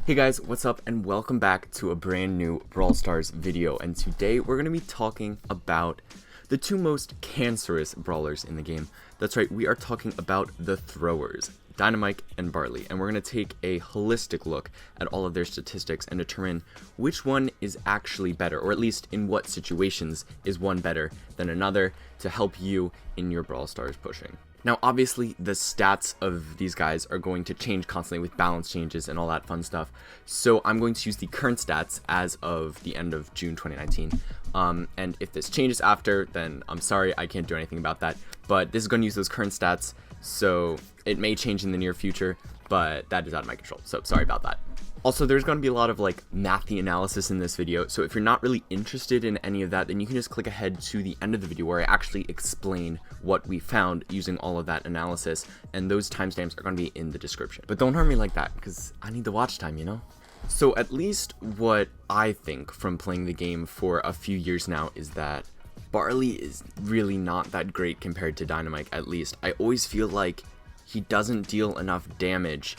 Hey guys, what's up and welcome back to a brand new Brawl Stars video, and today we're going to be talking about the two most cancerous brawlers in the game. That's right, we are talking about the throwers, Dynamike and Barley, and we're going to take a holistic look at all of their statistics and determine which one is actually better, or at least in what situations is one better than another to help you in your Brawl Stars pushing. Now, obviously, the stats of these guys are going to change constantly with balance changes and all that fun stuff. So I'm going to use the current stats as of the end of June 2019. And if this changes after, then I'm sorry, I can't do anything about that. But this is going to use those current stats, so it may change in the near future, but that is out of my control. So sorry about that. Also, there's going to be a lot of mathy analysis in this video, so if you're not really interested in any of that, then you can just click ahead to the end of the video where I actually explain what we found using all of that analysis, and those timestamps are going to be in the description. But don't hurt me like that, because I need the watch time, you know? So at least what I think from playing the game for a few years now is that Barley is really not that great compared to Dynamike, at least. I always feel like he doesn't deal enough damage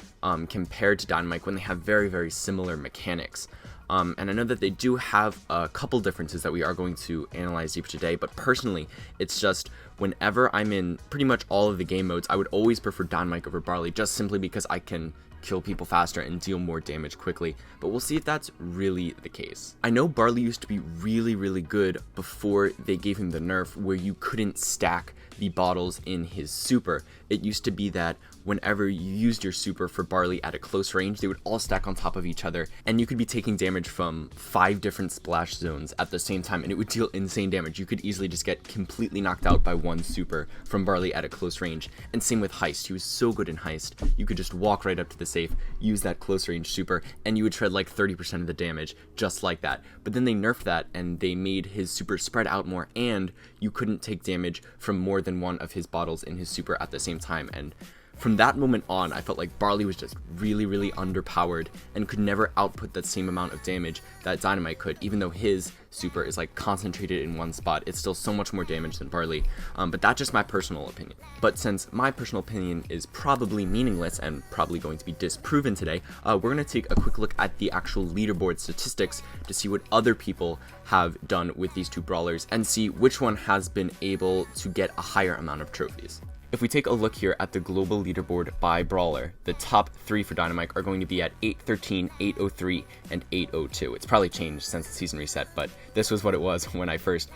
compared to Dynamike when they have very, very similar mechanics. And I know that they do have a couple differences that we are going to analyze deeper today, but personally, it's just whenever I'm in pretty much all of the game modes, I would always prefer Dynamike over Barley, just simply because I can kill people faster and deal more damage quickly, but we'll see if that's really the case. I know Barley used to be really, really good before they gave him the nerf where you couldn't stack the bottles in his super. It used to be that whenever you used your super for Barley at a close range, they would all stack on top of each other, and you could be taking damage from 5 different splash zones at the same time, and it would deal insane damage. You could easily just get completely knocked out by one super from Barley at a close range. And same with Heist. He was so good in Heist. You could just walk right up to the safe, use that close range super, and you would shred like 30% of the damage just like that. But then they nerfed that and they made his super spread out more, and you couldn't take damage from more than one of his bottles in his super at the same time. And from that moment on, I felt like Barley was just really, really underpowered and could never output that same amount of damage that Dynamike could. Even though his super is concentrated in one spot, it's still so much more damage than Barley. But that's just my personal opinion. But since my personal opinion is probably meaningless and probably going to be disproven today, we're going to take a quick look at the actual leaderboard statistics to see what other people have done with these two brawlers and see which one has been able to get a higher amount of trophies. If we take a look here at the global leaderboard by brawler, the top 3 for Dynamike are going to be at 813, 803, and 802. It's probably changed since the season reset, but this was what it was when I first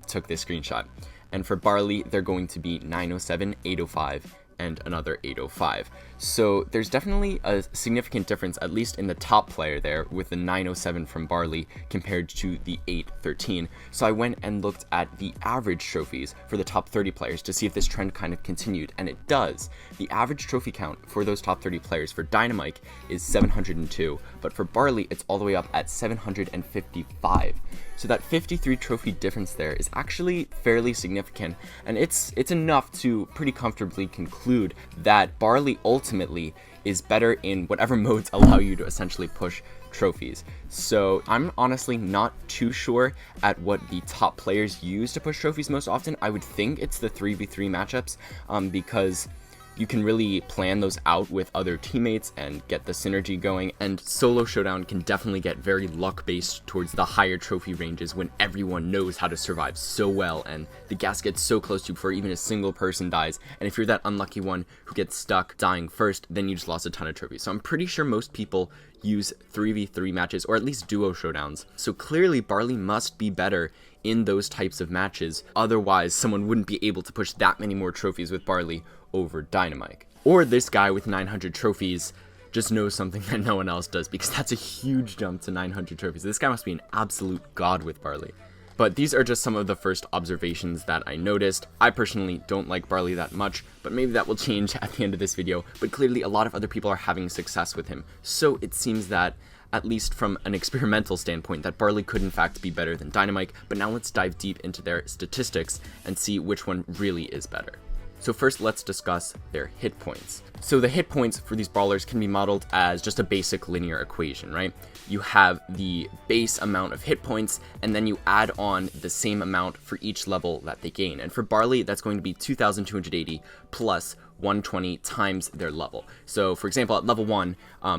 took this screenshot. And for Barley, they're going to be 907, 805, and another 805. So there's definitely a significant difference, at least in the top player there, with the 907 from Barley compared to the 813. So I went and looked at the average trophies for the top 30 players to see if this trend kind of continued, and it does. The average trophy count for those top 30 players for Dynamike is 702, but for Barley it's all the way up at 755. So that 53 trophy difference there is actually fairly significant, and it's enough to pretty comfortably conclude that Barley ultimately is better in whatever modes allow you to essentially push trophies. So I'm honestly not too sure at what the top players use to push trophies most often. I would think it's the 3v3 matchups because you can really plan those out with other teammates and get the synergy going, and solo showdown can definitely get very luck based towards the higher trophy ranges when everyone knows how to survive so well and the gas gets so close to you before even a single person dies, and if you're that unlucky one who gets stuck dying first, then you just lost a ton of trophies. So I'm pretty sure most people use 3v3 matches or at least duo showdowns. So clearly Barley must be better in those types of matches, otherwise someone wouldn't be able to push that many more trophies with Barley over Dynamike. Or this guy with 900 trophies just knows something that no one else does, because that's a huge jump to 900 trophies. This guy must be an absolute god with Barley. But these are just some of the first observations that I noticed. I personally don't like Barley that much, but maybe that will change at the end of this video. But clearly a lot of other people are having success with him. So it seems that, at least from an experimental standpoint, that Barley could in fact be better than Dynamike. But now let's dive deep into their statistics and see which one really is better. So first, let's discuss their hit points. So the hit points for these brawlers can be modeled as just a basic linear equation, right? You have the base amount of hit points, and then you add on the same amount for each level that they gain. And for Barley, that's going to be 2,280 plus 120 times their level. So for example, at level 1,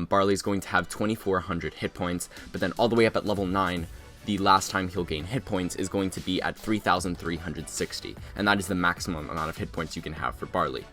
Barley is going to have 2,400 hit points, but then all the way up at level 9, the last time he'll gain hit points is going to be at 3,360, and that is the maximum amount of hit points you can have for Barley.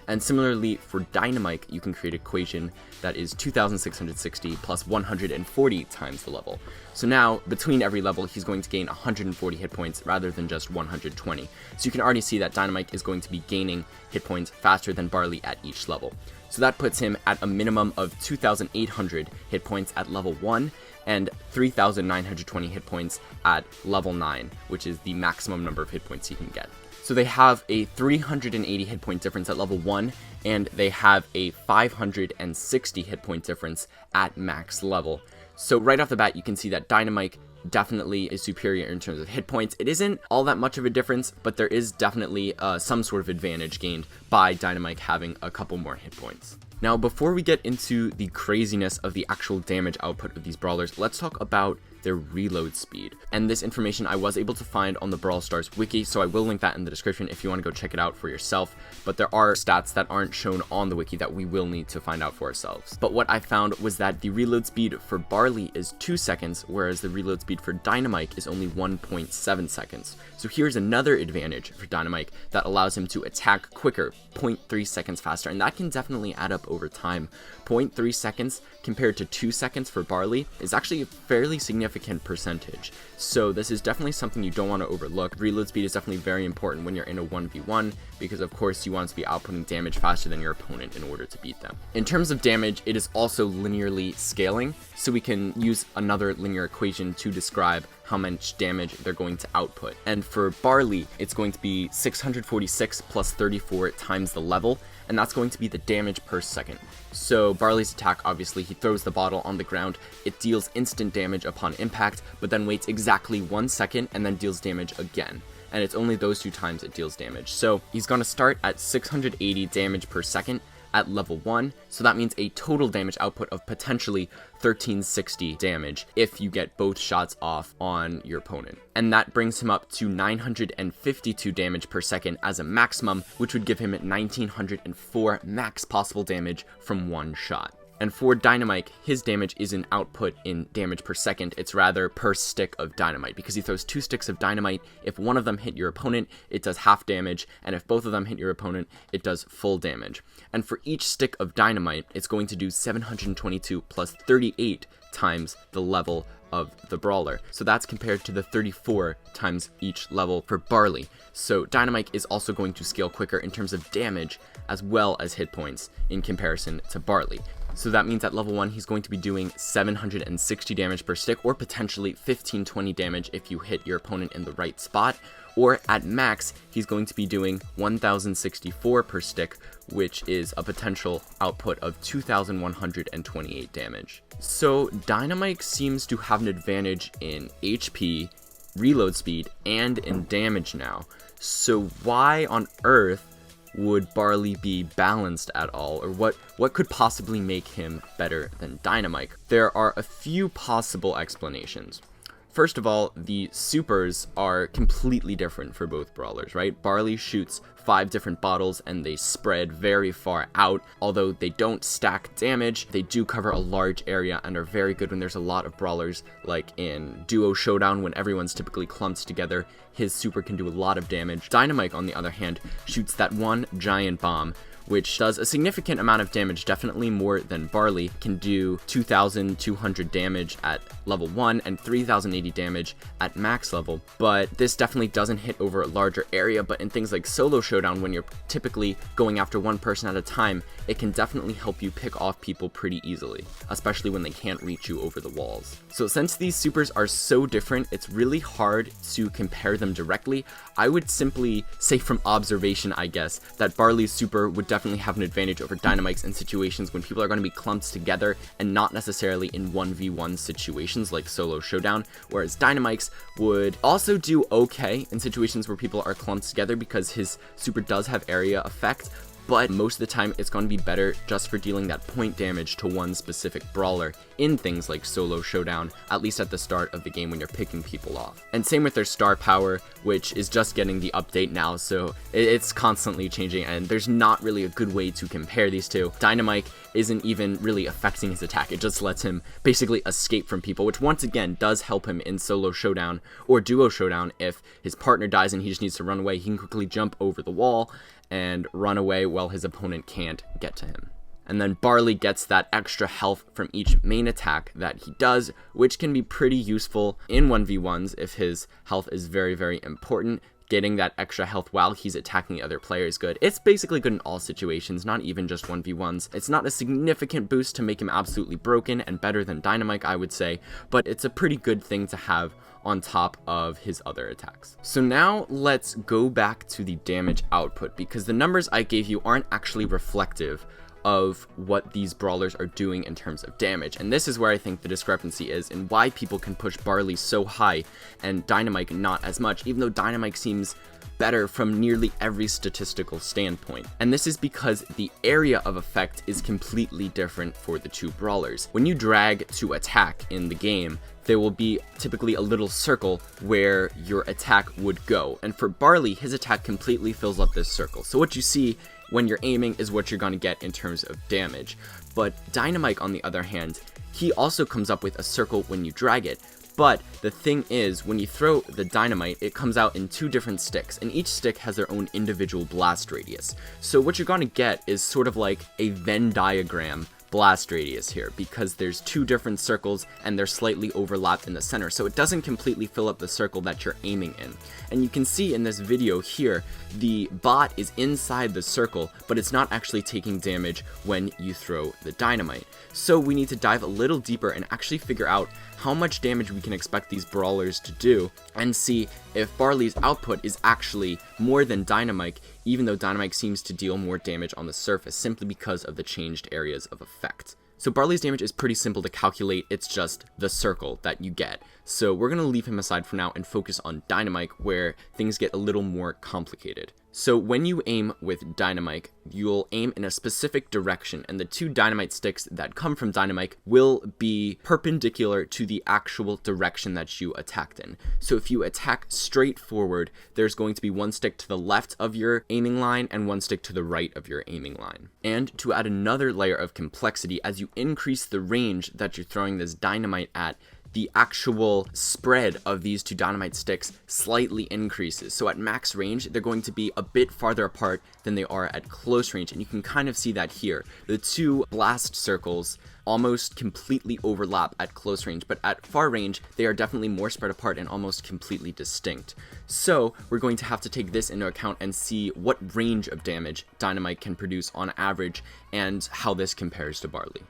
And similarly, for Dynamike, you can create an equation that is 2,660 plus 140 times the level. So now, between every level, he's going to gain 140 hit points rather than just 120. So you can already see that Dynamike is going to be gaining hit points faster than Barley at each level. So that puts him at a minimum of 2,800 hit points at level 1, and 3,920 hit points at level 9, which is the maximum number of hit points he can get. So they have a 380 hit point difference at level 1, and they have a 560 hit point difference at max level. So right off the bat, you can see that Dynamike definitely is superior in terms of hit points. It isn't all that much of a difference, but there is definitely some sort of advantage gained by Dynamike having a couple more hit points. Now, before we get into the craziness of the actual damage output of these brawlers, let's talk about their reload speed. And this information I was able to find on the Brawl Stars wiki, so I will link that in the description if you want to go check it out for yourself. But there are stats that aren't shown on the wiki that we will need to find out for ourselves. But what I found was that the reload speed for Barley is 2 seconds, whereas the reload speed for Dynamike is only 1.7 seconds. So here's another advantage for Dynamike that allows him to attack quicker, 0.3 seconds faster, and that can definitely add up over time. 0.3 seconds compared to 2 seconds for Barley is actually a fairly significant percentage. So this is definitely something you don't want to overlook. Reload speed is definitely very important when you're in a 1v1 because of course you want to be outputting damage faster than your opponent in order to beat them. In terms of damage, it is also linearly scaling, so we can use another linear equation to describe how much damage they're going to output. And for Barley, it's going to be 646 plus 34 times the level, and that's going to be the damage per second. So Barley's attack, obviously, he throws the bottle on the ground, it deals instant damage upon impact, but then waits exactly 1 second and then deals damage again. And it's only those 2 times it deals damage. So he's going to start at 680 damage per second at level 1, so that means a total damage output of potentially 1360 damage if you get both shots off on your opponent. And that brings him up to 952 damage per second as a maximum, which would give him 1904 max possible damage from 1 shot. And for Dynamike, his damage isn't output in damage per second, it's rather per stick of dynamite, because he throws 2 sticks of dynamite. If one of them hit your opponent, it does half damage, and if both of them hit your opponent, it does full damage. And for each stick of dynamite, it's going to do 722 plus 38 times the level of the brawler. So that's compared to the 34 times each level for Barley. So Dynamike is also going to scale quicker in terms of damage as well as hit points in comparison to Barley. So that means at level 1, he's going to be doing 760 damage per stick, or potentially 1520 damage if you hit your opponent in the right spot. Or at max, he's going to be doing 1064 per stick, which is a potential output of 2128 damage. So Dynamike seems to have an advantage in HP, reload speed, and in damage now. So why on earth would Barley be balanced at all, or what could possibly make him better than Dynamike? There are a few possible explanations. First of all, the supers are completely different for both brawlers, right? Barley shoots 5 different bottles and they spread very far out. Although they don't stack damage, they do cover a large area and are very good when there's a lot of brawlers, like in Duo Showdown when everyone's typically clumped together. His super can do a lot of damage. Dynamike, on the other hand, shoots that one giant bomb, which does a significant amount of damage, definitely more than Barley. Can do 2,200 damage at level 1 and 3,080 damage at max level, but this definitely doesn't hit over a larger area. But in things like Solo Showdown, when you're typically going after one person at a time, it can definitely help you pick off people pretty easily, especially when they can't reach you over the walls. So since these supers are so different, it's really hard to compare them directly. I would simply say from observation, I guess, that Barley's super would definitely definitely have an advantage over Dynamikes in situations when people are going to be clumped together and not necessarily in 1v1 situations like solo showdown, whereas Dynamikes would also do okay in situations where people are clumped together because his super does have area effect, but most of the time it's going to be better just for dealing that point damage to one specific brawler in things like solo showdown, at least at the start of the game when you're picking people off. And same with their star power, which is just getting the update now, so it's constantly changing, and there's not really a good way to compare these two. Dynamike isn't even really affecting his attack, it just lets him basically escape from people, which once again does help him in solo showdown or duo showdown. If his partner dies and he just needs to run away, he can quickly jump over the wall and run away while his opponent can't get to him. And then Barley gets that extra health from each main attack that he does, which can be pretty useful in 1v1s if his health is very, very important. Getting that extra health while he's attacking the other player is good. It's basically good in all situations, not even just 1v1s. It's not a significant boost to make him absolutely broken and better than Dynamike, I would say, but it's a pretty good thing to have on top of his other attacks. So now let's go back to the damage output, because the numbers I gave you aren't actually reflective of what these brawlers are doing in terms of damage, and this is where I think the discrepancy is and why people can push Barley so high and Dynamike not as much, even though Dynamike seems better from nearly every statistical standpoint. And this is because the area of effect is completely different for the two brawlers. When you drag to attack in the game, there will be typically a little circle where your attack would go, and for Barley, his attack completely fills up this circle. So what you see when you're aiming is what you're going to get in terms of damage. But Dynamike, on the other hand, he also comes up with a circle when you drag it. But the thing is, when you throw the dynamite, it comes out in two different sticks, and each stick has their own individual blast radius. So what you're going to get is sort of like a Venn diagram blast radius here, because there's two different circles and they're slightly overlapped in the center, so it doesn't completely fill up the circle that you're aiming in. And you can see in this video here, the bot is inside the circle, but it's not actually taking damage when you throw the dynamite. So we need to dive a little deeper and actually figure out how much damage we can expect these brawlers to do, and see if Barley's output is actually more than Dynamike, even though Dynamike seems to deal more damage on the surface simply because of the changed areas of effect. So Barley's damage is pretty simple to calculate, it's just the circle that you get. So we're going to leave him aside for now and focus on Dynamike, where things get a little more complicated. So when you aim with Dynamike, you'll aim in a specific direction, and the two dynamite sticks that come from Dynamike will be perpendicular to the actual direction that you attacked in. So if you attack straight forward, there's going to be one stick to the left of your aiming line and one stick to the right of your aiming line. And to add another layer of complexity, as you increase the range that you're throwing this dynamite at, the actual spread of these two dynamite sticks slightly increases. So at max range, they're going to be a bit farther apart than they are at close range, and you can kind of see that here. The two blast circles almost completely overlap at close range, but at far range, they are definitely more spread apart and almost completely distinct. So we're going to have to take this into account and see what range of damage Dynamite can produce on average and how this compares to Barley.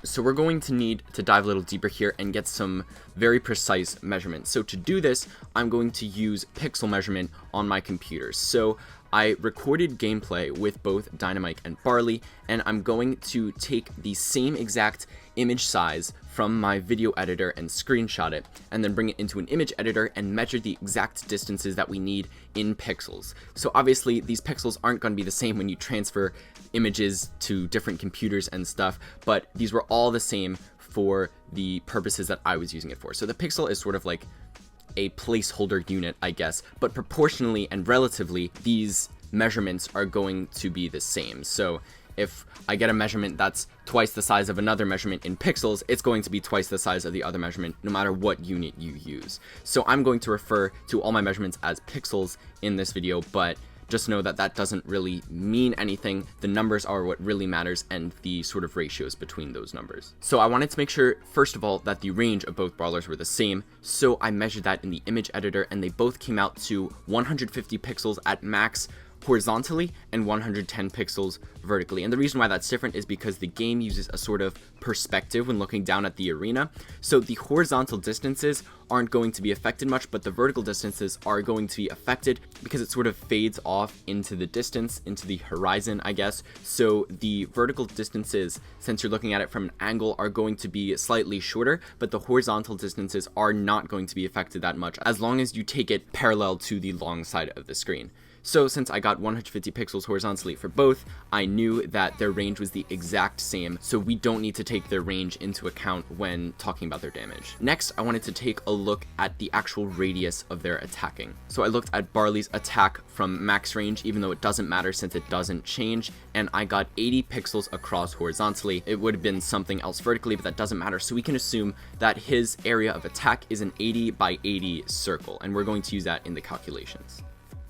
So we're going to need to dive a little deeper here and get some very precise measurements. So to do this, I'm going to use pixel measurement on my computer. So I recorded gameplay with both Dynamike and Barley, and I'm going to take the same exact image size from my video editor and screenshot it, and then bring it into an image editor and measure the exact distances that we need in pixels. So obviously these pixels aren't going to be the same when you transfer images to different computers and stuff, but these were all the same for the purposes that I was using it for. So the pixel is sort of like a placeholder unit, I guess, but proportionally and relatively, these measurements are going to be the same. So if I get a measurement that's twice the size of another measurement in pixels, it's going to be twice the size of the other measurement, no matter what unit you use. So I'm going to refer to all my measurements as pixels in this video, but just know that that doesn't really mean anything. The numbers are what really matters, and the sort of ratios between those numbers. So I wanted to make sure, first of all, that the range of both brawlers were the same, so I measured that in the image editor, and they both came out to 150 pixels at max horizontally and 110 pixels vertically. And the reason why that's different is because the game uses a sort of perspective when looking down at the arena. So the horizontal distances aren't going to be affected much, but the vertical distances are going to be affected because it sort of fades off into the distance, into the horizon, I guess. So the vertical distances, since you're looking at it from an angle, are going to be slightly shorter, but the horizontal distances are not going to be affected that much as long as you take it parallel to the long side of the screen. So since I got 150 pixels horizontally for both, I knew that their range was the exact same, so we don't need to take their range into account when talking about their damage. Next, I wanted to take a look at the actual radius of their attacking. So I looked at Barley's attack from max range, even though it doesn't matter since it doesn't change, and I got 80 pixels across horizontally. It would have been something else vertically, but that doesn't matter, so we can assume that his area of attack is an 80 by 80 circle, and we're going to use that in the calculations.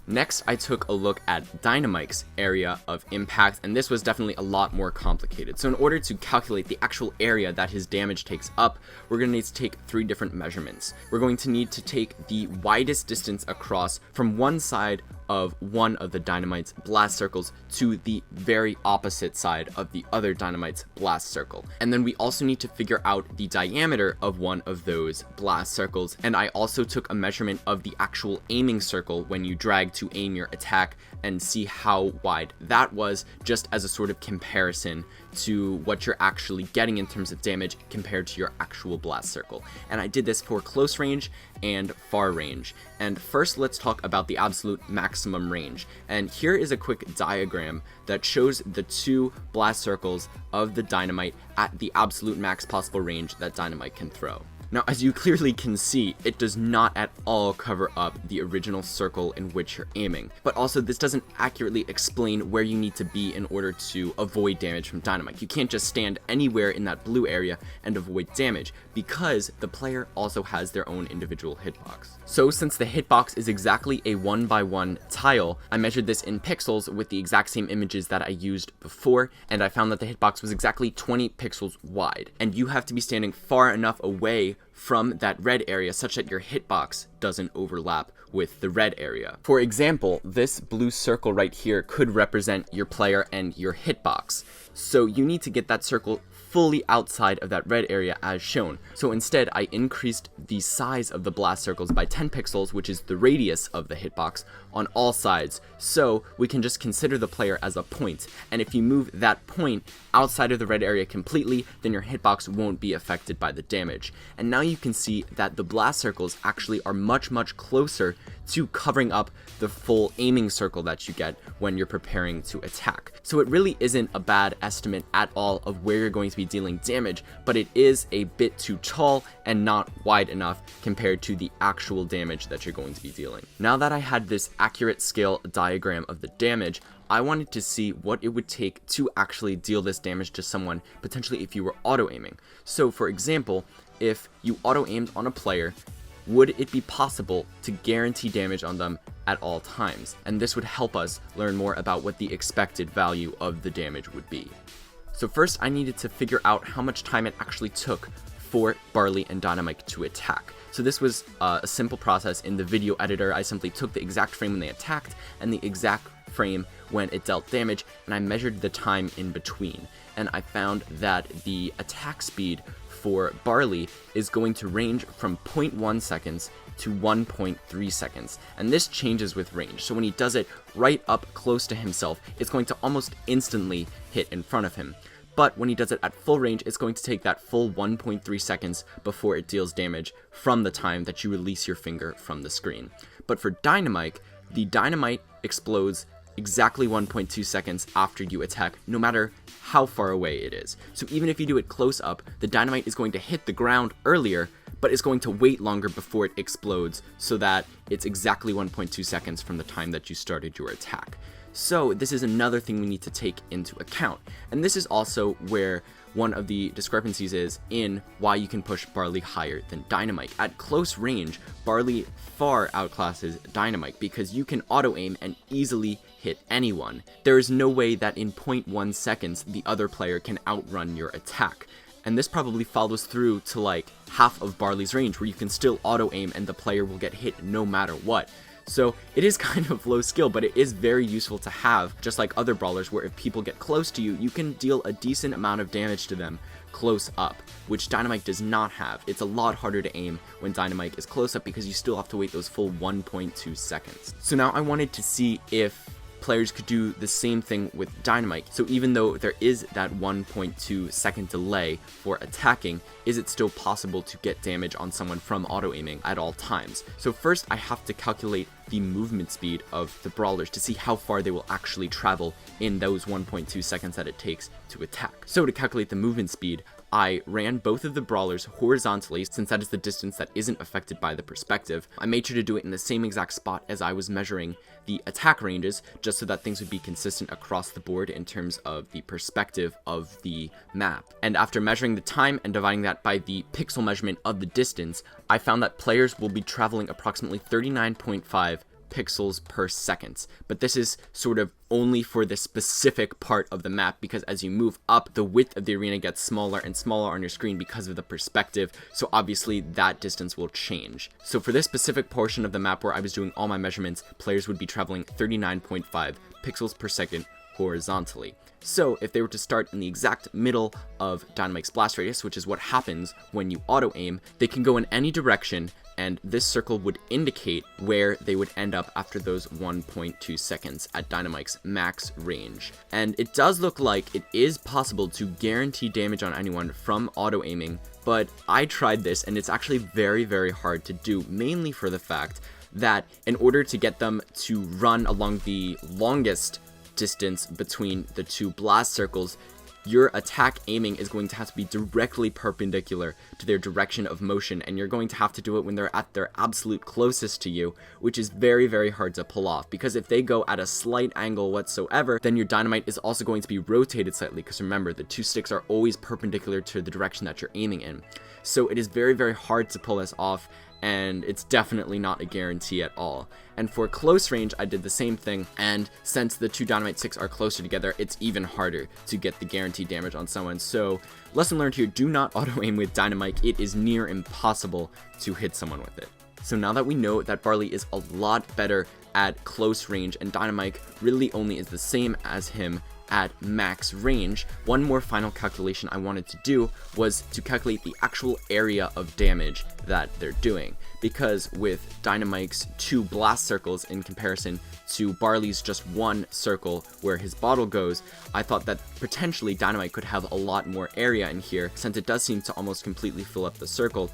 Next, I took a look at Dynamike's area of impact, and this was definitely a lot more complicated. So in order to calculate the actual area that his damage takes up, we're going to need to take 3 different measurements. We're going to need to take the widest distance across from one side of one of the Dynamite's blast circles to the very opposite side of the other Dynamite's blast circle. And then we also need to figure out the diameter of one of those blast circles. And I also took a measurement of the actual aiming circle when you drag to aim your attack and see how wide that was, just as a sort of comparison to what you're actually getting in terms of damage compared to your actual blast circle. And I did this for close range and far range. And first, let's talk about the absolute maximum range. And here is a quick diagram that shows the 2 blast circles of the Dynamite at the absolute max possible range that Dynamite can throw. Now, as you clearly can see, it does not at all cover up the original circle in which you're aiming. But also, this doesn't accurately explain where you need to be in order to avoid damage from Dynamike. You can't just stand anywhere in that blue area and avoid damage, because the player also has their own individual hitbox. So since the hitbox is exactly a 1x1 tile, I measured this in pixels with the exact same images that I used before, and I found that the hitbox was exactly 20 pixels wide. And you have to be standing far enough away from that red area such that your hitbox doesn't overlap with the red area. For example, this blue circle right here could represent your player and your hitbox. So you need to get that circle fully outside of that red area as shown. So instead, I increased the size of the blast circles by 10 pixels, which is the radius of the hitbox, on all sides. So we can just consider the player as a point. And if you move that point outside of the red area completely, then your hitbox won't be affected by the damage. And now you can see that the blast circles actually are much closer to covering up the full aiming circle that you get when you're preparing to attack. So it really isn't a bad estimate at all of where you're going to be dealing damage, but it is a bit too tall and not wide enough compared to the actual damage that you're going to be dealing. Now that I had this accurate scale diagram of the damage, I wanted to see what it would take to actually deal this damage to someone, potentially if you were auto-aiming. So for example, if you auto-aimed on a player, would it be possible to guarantee damage on them at all times? And this would help us learn more about what the expected value of the damage would be. So first, I needed to figure out how much time it actually took for Barley and Dynamike to attack. So this was a simple process in the video editor. I simply took the exact frame when they attacked and the exact frame when it dealt damage, and I measured the time in between. And I found that the attack speed for Barley is going to range from 0.1 seconds to 1.3 seconds, and this changes with range. So when he does it right up close to himself, it's going to almost instantly hit in front of him. But when he does it at full range, it's going to take that full 1.3 seconds before it deals damage from the time that you release your finger from the screen. But for Dynamike, the dynamite explodes exactly 1.2 seconds after you attack, no matter how far away it is. So even if you do it close up, the dynamite is going to hit the ground earlier, but it's going to wait longer before it explodes, so that it's exactly 1.2 seconds from the time that you started your attack. So this is another thing we need to take into account. And this is also where one of the discrepancies is in why you can push Barley higher than Dynamike. At close range, Barley far outclasses Dynamike because you can auto-aim and easily hit anyone. There is no way that in 0.1 seconds the other player can outrun your attack. And this probably follows through to like half of Barley's range, where you can still auto-aim and the player will get hit no matter what. So it is kind of low skill, but it is very useful to have, just like other brawlers, where if people get close to you, you can deal a decent amount of damage to them close up, which Dynamike does not have. It's a lot harder to aim when Dynamike is close up because you still have to wait those full 1.2 seconds. So now I wanted to see if players could do the same thing with Dynamike. So even though there is that 1.2 second delay for attacking, is it still possible to get damage on someone from auto aiming at all times? So first I have to calculate the movement speed of the brawlers to see how far they will actually travel in those 1.2 seconds that it takes to attack. So to calculate the movement speed, I ran both of the brawlers horizontally, since that is the distance that isn't affected by the perspective. I made sure to do it in the same exact spot as I was measuring the attack ranges, just so that things would be consistent across the board in terms of the perspective of the map. And after measuring the time and dividing that by the pixel measurement of the distance, I found that players will be traveling approximately 39.5 pixels per second. But this is sort of only for the specific part of the map, because as you move up, the width of the arena gets smaller and smaller on your screen because of the perspective, so obviously that distance will change. So for this specific portion of the map where I was doing all my measurements, players would be traveling 39.5 pixels per second horizontally. So if they were to start in the exact middle of Dynamike's blast radius, which is what happens when you auto aim, they can go in any direction, and this circle would indicate where they would end up after those 1.2 seconds at Dynamike's max range. And it does look like it is possible to guarantee damage on anyone from auto aiming, but I tried this and it's actually very, very hard to do, mainly for the fact that in order to get them to run along the longest distance between the two blast circles, your attack aiming is going to have to be directly perpendicular to their direction of motion, and you're going to have to do it when they're at their absolute closest to you, which is very, very hard to pull off, because if they go at a slight angle whatsoever, then your dynamite is also going to be rotated slightly, because remember, the two sticks are always perpendicular to the direction that you're aiming in. So it is very, very hard to pull this off, and it's definitely not a guarantee at all. And for close range, I did the same thing, and since the two dynamite sticks are closer together, it's even harder to get the guaranteed damage on someone. So lesson learned here, do not auto aim with Dynamike. It is near impossible to hit someone with it. So now that we know that Barley is a lot better at close range and Dynamike really only is the same as him at max range, one more final calculation I wanted to do was to calculate the actual area of damage that they're doing, because with Dynamike's two blast circles in comparison to Barley's just one circle where his bottle goes, I thought that potentially Dynamike could have a lot more area in here, since it does seem to almost completely fill up the circle,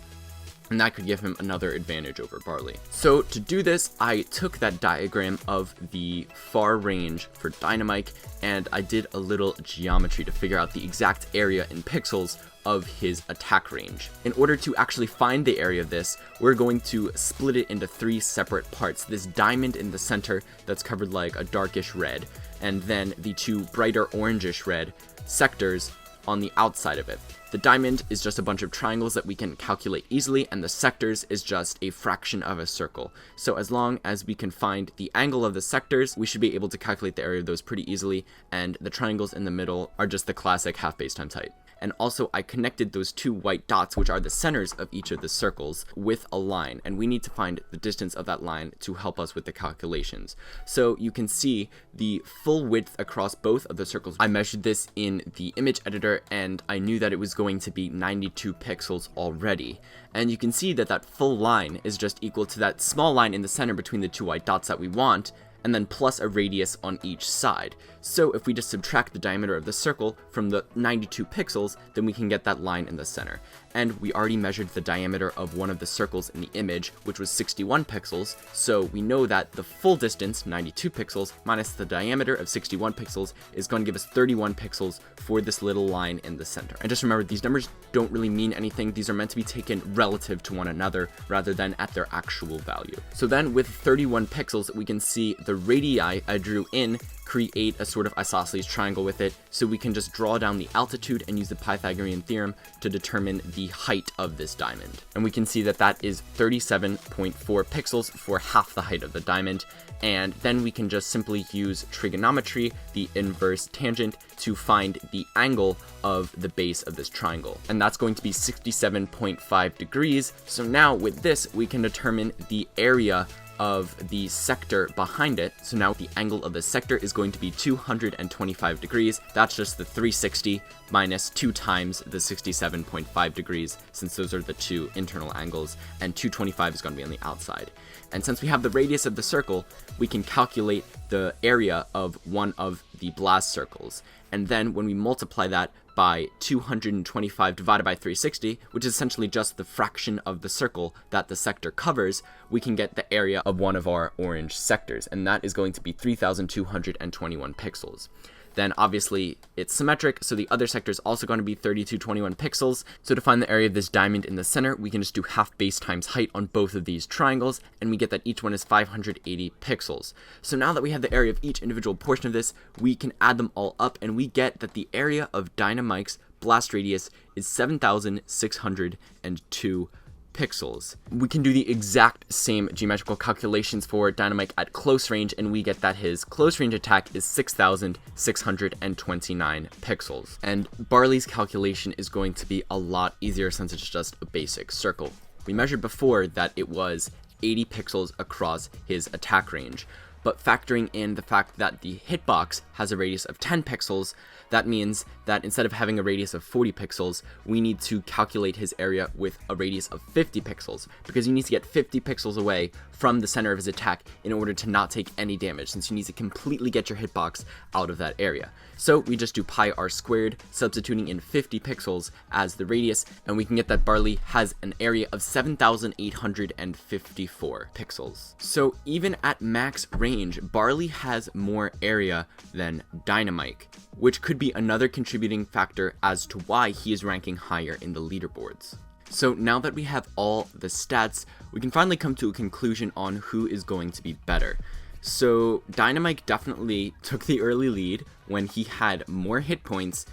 and that could give him another advantage over Barley. So to do this, I took that diagram of the far range for Dynamike, and I did a little geometry to figure out the exact area in pixels of his attack range. In order to actually find the area of this, we're going to split it into three separate parts. This diamond in the center that's covered like a darkish red, and then the two brighter orangish red sectors on the outside of it. The diamond is just a bunch of triangles that we can calculate easily, and the sectors is just a fraction of a circle. So as long as we can find the angle of the sectors, we should be able to calculate the area of those pretty easily, and the triangles in the middle are just the classic half base times height. And also I connected those two white dots, which are the centers of each of the circles, with a line, and we need to find the distance of that line to help us with the calculations. So you can see the full width across both of the circles. I measured this in the image editor, and I knew that it was going to be 92 pixels already. And you can see that that full line is just equal to that small line in the center between the two white dots that we want, and then plus a radius on each side. So if we just subtract the diameter of the circle from the 92 pixels, then we can get that line in the center. And we already measured the diameter of one of the circles in the image, which was 61 pixels, so we know that the full distance, 92 pixels, minus the diameter of 61 pixels, is going to give us 31 pixels for this little line in the center. And just remember, these numbers don't really mean anything. These are meant to be taken relative to one another, rather than at their actual value. So then with 31 pixels, we can see the radii I drew in create a sort of isosceles triangle with it, so we can just draw down the altitude and use the Pythagorean theorem to determine the height of this diamond. And we can see that that is 37.4 pixels for half the height of the diamond, and then we can just simply use trigonometry, the inverse tangent, to find the angle of the base of this triangle, and that's going to be 67.5 degrees. So now with this, we can determine the area of the sector behind it. So now the angle of the sector is going to be 225 degrees. That's just the 360 minus 2 times the 67.5 degrees, since those are the two internal angles, and 225 is going to be on the outside. And since we have the radius of the circle, we can calculate the area of one of the blast circles. And then when we multiply that by 225 divided by 360, which is essentially just the fraction of the circle that the sector covers, we can get the area of one of our orange sectors, and that is going to be 3,221 pixels. Then obviously it's symmetric, so the other sector is also going to be 3221 pixels. So to find the area of this diamond in the center, we can just do half base times height on both of these triangles, and we get that each one is 580 pixels. So now that we have the area of each individual portion of this, we can add them all up, and we get that the area of Dynamike's blast radius is 7,602 pixels. We can do the exact same geometrical calculations for Dynamike at close range, and we get that his close range attack is 6,629 pixels. And Barley's calculation is going to be a lot easier since it's just a basic circle. We measured before that it was 80 pixels across his attack range, but factoring in the fact that the hitbox has a radius of 10 pixels, that means that instead of having a radius of 40 pixels, we need to calculate his area with a radius of 50 pixels, because you need to get 50 pixels away from the center of his attack in order to not take any damage, since you need to completely get your hitbox out of that area. So we just do pi r squared, substituting in 50 pixels as the radius, and we can get that Barley has an area of 7,854 pixels. So even at max range, Barley has more area than Dynamike, which could be another contributing factor as to why he is ranking higher in the leaderboards. So now that we have all the stats, we can finally come to a conclusion on who is going to be better. So Dynamike definitely took the early lead when he had more hit points,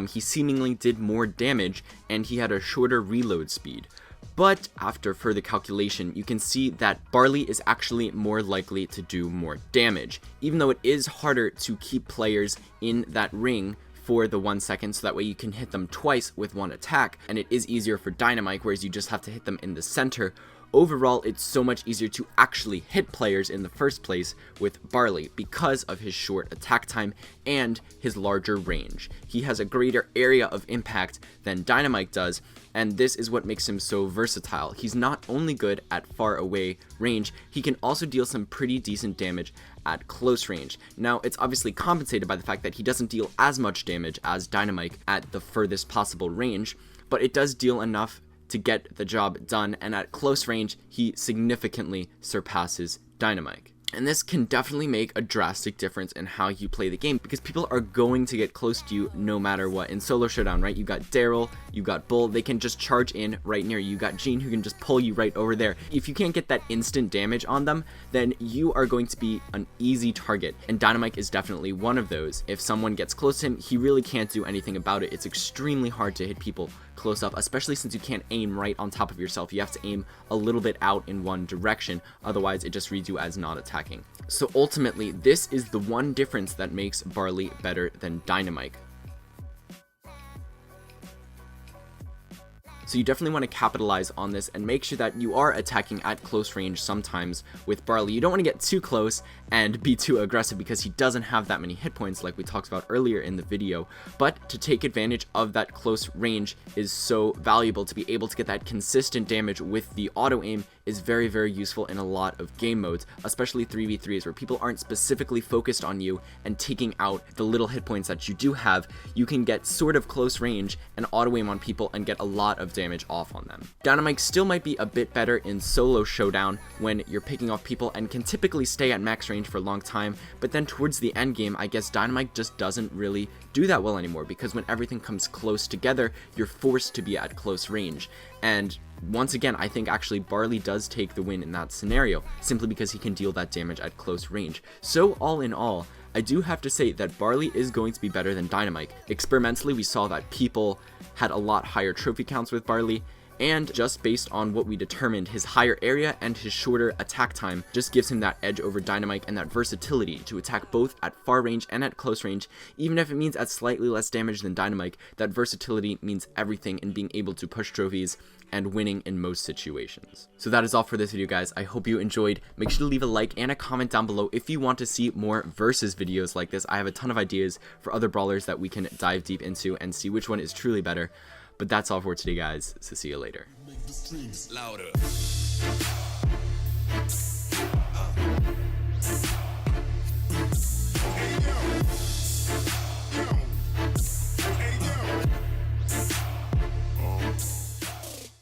he seemingly did more damage, and he had a shorter reload speed. But after further calculation, you can see that Barley is actually more likely to do more damage, even though it is harder to keep players in that ring for the 1 second, so that way you can hit them twice with one attack, and it is easier for Dynamike, whereas you just have to hit them in the center. Overall, it's so much easier to actually hit players in the first place with Barley because of his short attack time and his larger range. He has a greater area of impact than Dynamike does, and this is what makes him so versatile. He's not only good at far away range, he can also deal some pretty decent damage at close range. Now, it's obviously compensated by the fact that he doesn't deal as much damage as Dynamike at the furthest possible range, but it does deal enough to get the job done, and at close range, he significantly surpasses Dynamike. And this can definitely make a drastic difference in how you play the game, because people are going to get close to you no matter what. In solo showdown, right, you got Daryl, you got Bull, they can just charge in right near you. You got Gene, who can just pull you right over there. If you can't get that instant damage on them, then you are going to be an easy target, and Dynamike is definitely one of those. If someone gets close to him, he really can't do anything about it. It's extremely hard to hit people close up, especially since you can't aim right on top of yourself. You have to aim a little bit out in one direction, otherwise it just reads you as not attacking. So ultimately, this is the one difference that makes Barley better than Dynamike. So you definitely want to capitalize on this and make sure that you are attacking at close range sometimes with Barley. You don't want to get too close and be too aggressive, because he doesn't have that many hit points like we talked about earlier in the video. But to take advantage of that close range is so valuable. To be able to get that consistent damage with the auto aim is very, very useful in a lot of game modes, especially 3v3s where people aren't specifically focused on you and taking out the little hit points that you do have. You can get sort of close range and auto aim on people and get a lot of damage off on them. Dynamike still might be a bit better in solo showdown when you're picking off people, and can typically stay at max range for a long time, but then towards the end game, I guess Dynamike just doesn't really do that well anymore, because when everything comes close together, you're forced to be at close range. And once again, I think actually Barley does take the win in that scenario, simply because he can deal that damage at close range. So all in all, I do have to say that Barley is going to be better than Dynamike. Experimentally, we saw that people had a lot higher trophy counts with Barley, And just based on what we determined, his higher area and his shorter attack time just gives him that edge over Dynamike and that versatility to attack both at far range and at close range. Even if it means at slightly less damage than Dynamike, that versatility means everything in being able to push trophies and winning in most situations. So that is all for this video, guys. I hope you enjoyed. Make sure to leave a like and a comment down below if you want to see more versus videos like this. I have a ton of ideas for other brawlers that we can dive deep into and see which one is truly better. But that's all for today, guys, so see you later.